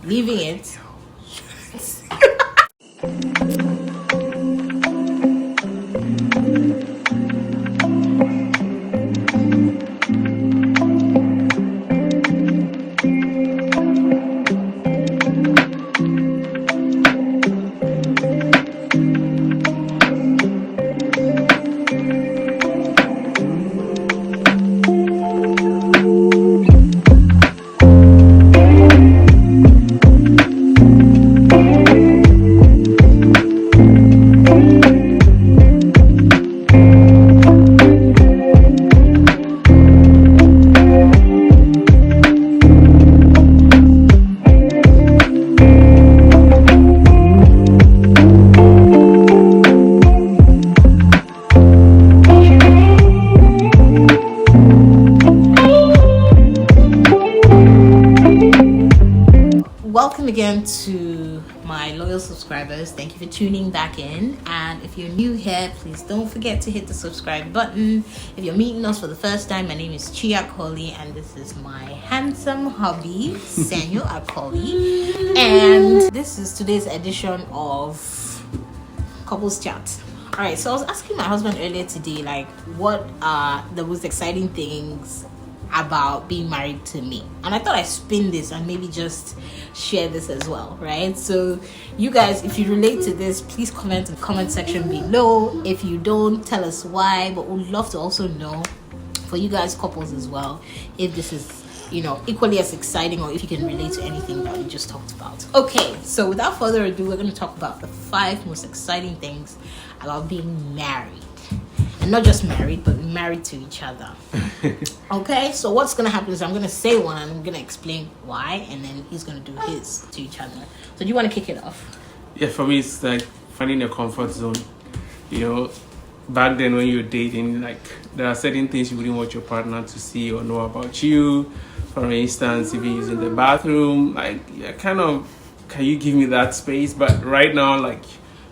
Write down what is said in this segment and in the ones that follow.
leaving it. Welcome again to my loyal subscribers. Thank you for tuning back in, and if you're new here, please don't forget to hit the subscribe button. If you're meeting us for the first time, my name is Chi Akoli, and this is my handsome hubby Samuel Akoli, and this is today's edition of Couples Chat. All right, so I was asking my husband earlier today, like, what are the most exciting things about being married to me, and I thought I'd spin this and maybe just share this as well, right? So you guys, if you relate to this, please comment in the comment section below. If you don't, tell us why, but we'd love to also know for you guys couples as well, if this is, you know, equally as exciting, or if you can relate to anything that we just talked about. Okay, so without further ado, we're going to talk about the 5 most exciting things about being married. And not just married, but married to each other. Okay, so what's gonna happen is I'm gonna say one and I'm gonna explain why, and then he's gonna do his to each other. So do you want to kick it off? Yeah, for me it's like finding your comfort zone. You know, back then when you were dating, like there are certain things you wouldn't want your partner to see or know about you. For instance, if you're using the bathroom, like kind of, can you give me that space? But right now, like,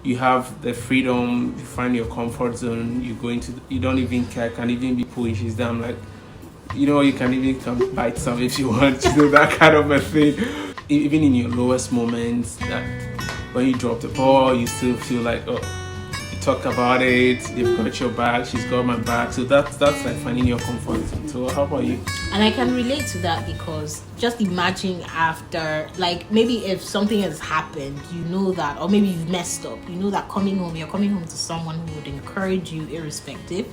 you have the freedom, you find your comfort zone, you don't even care, can even be pushes down, like, you know, you can even come bite some if you want, you know, that kind of a thing. Even in your lowest moments, that when you drop the ball, you still feel like, oh, you talked about it, they've got your back, she's got my back. So that's like finding your comfort zone. So how about you? And I can relate to that, because just imagine after, like, maybe if something has happened, you know that, or maybe you've messed up, you know that you're coming home to someone who would encourage you irrespective,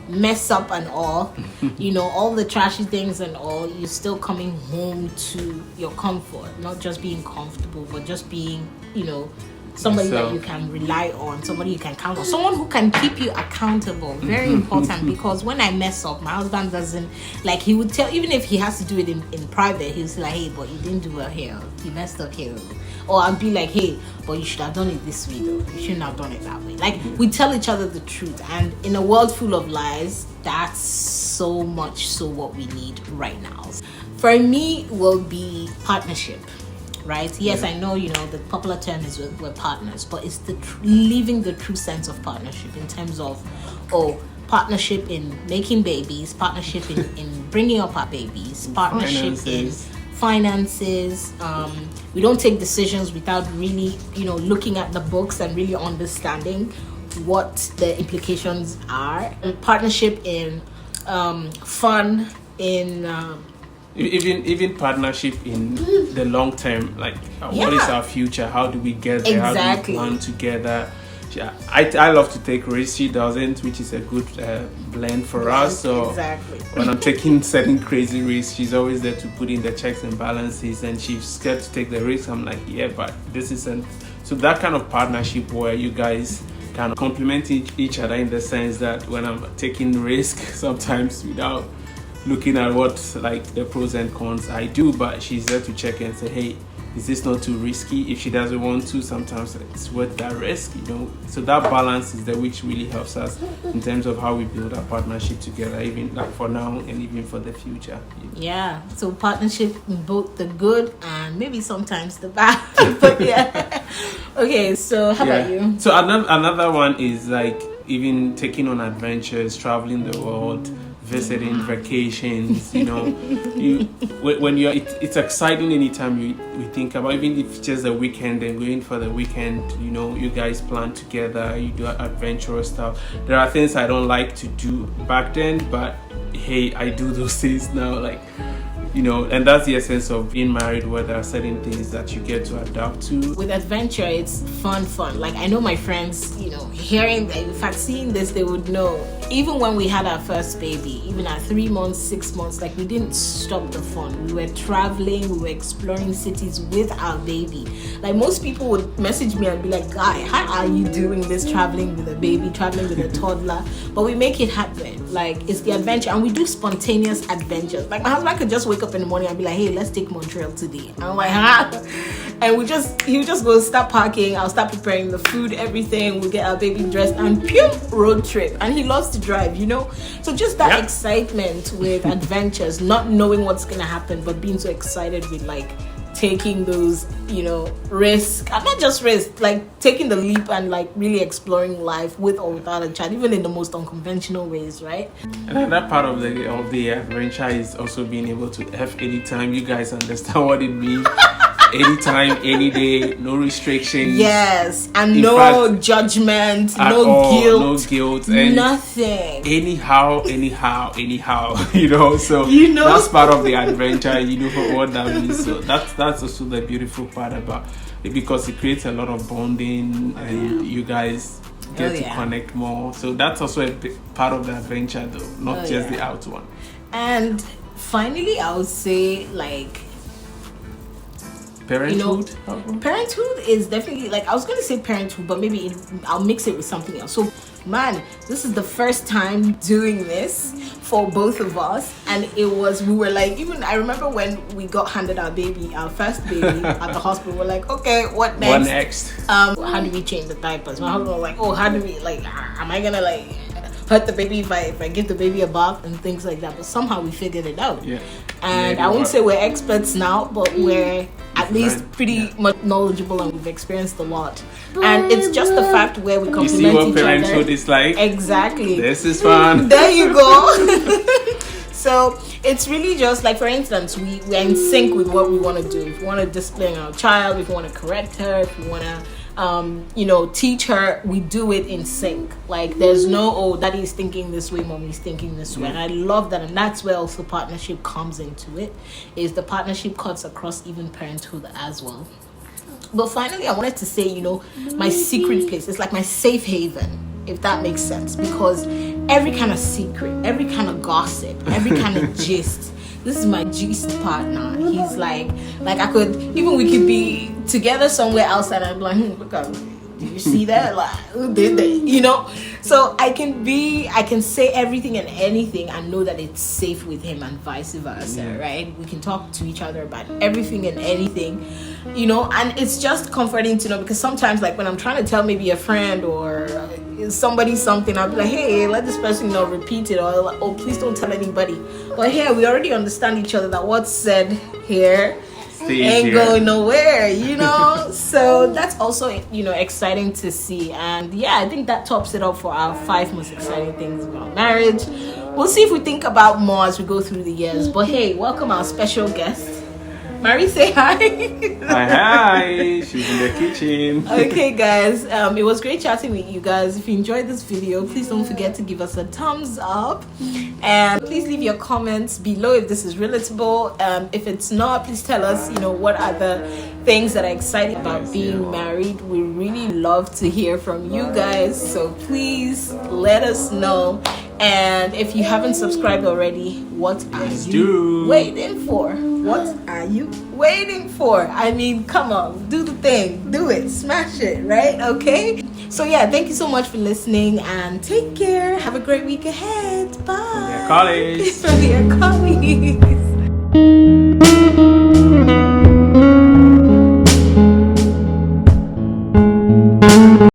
mess up and all, you know, all the trashy things and all, you're still coming home to your comfort, not just being comfortable, but just being, you know, somebody that you can rely on, somebody you can count on, someone who can keep you accountable. Very important, because when I mess up, my husband doesn't, like, he would tell, even if he has to do it in private, he'll say like, hey, but you didn't do well here, you messed up here. Or I'll be like, hey, but you should have done it this way though, you shouldn't have done it that way. Like, we tell each other the truth, and in a world full of lies, that's so much so what we need right now. For me, will be partnership. Right? Yes, I know, you know, the popular term is we're partners, but it's the living the true sense of partnership in terms of, partnership in making babies, partnership in bringing up our babies, partnership in finances. We don't take decisions without really, you know, looking at the books and really understanding what the implications are. And partnership in fun, in even partnership in the long term, like what is our future, how do we get there, how do we plan together. I love to take risks, she doesn't, which is a good blend for us. So when I'm taking certain crazy risks, she's always there to put in the checks and balances, and she's scared to take the risk. I'm like, yeah, but this isn't. So that kind of partnership where you guys kind of complement each other, in the sense that when I'm taking risk, sometimes without looking at what, like, the pros and cons, I do, but she's there to check and say, hey, is this not too risky? If she doesn't want to, sometimes it's worth that risk, you know. So that balance is there, which really helps us in terms of how we build our partnership together, even like for now and even for the future. Yeah, so partnership in both the good and maybe sometimes the bad. But yeah. Okay, so how about you? So another one is like even taking on adventures, traveling the world, visiting, vacations, you know. When you're, it's exciting anytime we think about, even if it's just a weekend and going for the weekend, you know, you guys plan together, you do adventurous stuff. There are things I don't like to do back then, but hey, I do those things now, like, you know, and that's the essence of being married, where there are certain things that you get to adapt to. With adventure, it's fun. Like, I know my friends, you know, hearing, in fact, seeing this, they would know. Even when we had our first baby, even at 3 months, 6 months, like, we didn't stop the fun. We were traveling, we were exploring cities with our baby. Like, most people would message me and be like, "Guy, how are you doing this, traveling with a baby, traveling with a toddler?" But we make it happen. Like, it's the adventure, and we do spontaneous adventures. Like, my husband could just wake up in the morning and be like, "Hey, let's take Montreal today." And I'm like, "Huh?" And he would just go start packing. I'll start preparing the food, everything. We'll get our baby dressed and pew, road trip. And he loves to drive, you know. So just that excitement with adventures, not knowing what's gonna happen, but being so excited with, like, taking those, you know, risk, and not just risk, like taking the leap and like really exploring life with or without a child, even in the most unconventional ways, right? And another part of the adventure is also being able to F anytime. You guys understand what it means. Anytime, any day, no restrictions. Yes, and no judgment, no guilt, and nothing. Anyhow, you know. So you know, that's part of the adventure. You know what that means. So that's also the beautiful part about it, because it creates a lot of bonding, and you guys get to connect more. So that's also a big part of the adventure, though, not just the out one. And finally, I would say, like, parenthood. You know, parenthood is definitely, like, I was gonna say parenthood, but maybe I'll mix it with something else. So, man, this is the first time doing this for both of us, and we were like, even I remember when we got handed our first baby at the hospital, we're like, okay, what next? How do we change the diapers? My husband was like, oh, how do we, like, am I gonna, like, hurt the baby if I give the baby a bath and things like that? But somehow we figured it out. And I won't say we're experts now, but we're at least pretty much knowledgeable, and we've experienced a lot. And it's just the fact where we complement each other. You see what parenthood is like? Exactly. This is fun. There you go. So it's really just like, for instance, we're in sync with what we want to do. If we want to discipline our child, if we want to correct her, if we want to you know, teach her, we do it in sync. Like, there's no, oh, daddy's thinking this way, mommy's thinking this way. And I love that, and that's where also partnership comes into it, is the partnership cuts across even parenthood as well. But finally, I wanted to say, you know, my secret place, it's like my safe haven, if that makes sense, because every kind of secret, every kind of gossip, every kind of gist, this is my gist partner. He's like I could, even we could be together somewhere outside, and I'm like, look at me. Do you see that? Like, who did that? You know? So I can say everything and anything and know that it's safe with him, and vice versa, right? We can talk to each other about everything and anything, you know, and it's just comforting to know, because sometimes, like, when I'm trying to tell maybe a friend or somebody something, I'll be like, hey, let this person, you know, repeat it, or like, oh, please don't tell anybody. But here, we already understand each other, that what's said here ain't going nowhere, you know. So that's also, you know, exciting to see. And yeah, I think that tops it up for our 5 most exciting things about marriage. We'll see if we think about more as we go through the years. But hey, welcome our special guest. Marie, say hi. Hi. She's in the kitchen. Okay, guys. It was great chatting with you guys. If you enjoyed this video, please don't forget to give us a thumbs up. And please leave your comments below if this is relatable. If it's not, please tell us, you know, what are the things that are exciting about being married. We really love to hear from you guys. So please let us know. And if you haven't subscribed already, what are you waiting for? What are you waiting for? I mean, come on, do the thing, do it, smash it, right? Okay? So yeah, thank you so much for listening, and take care. Have a great week ahead. Bye. From your colleagues.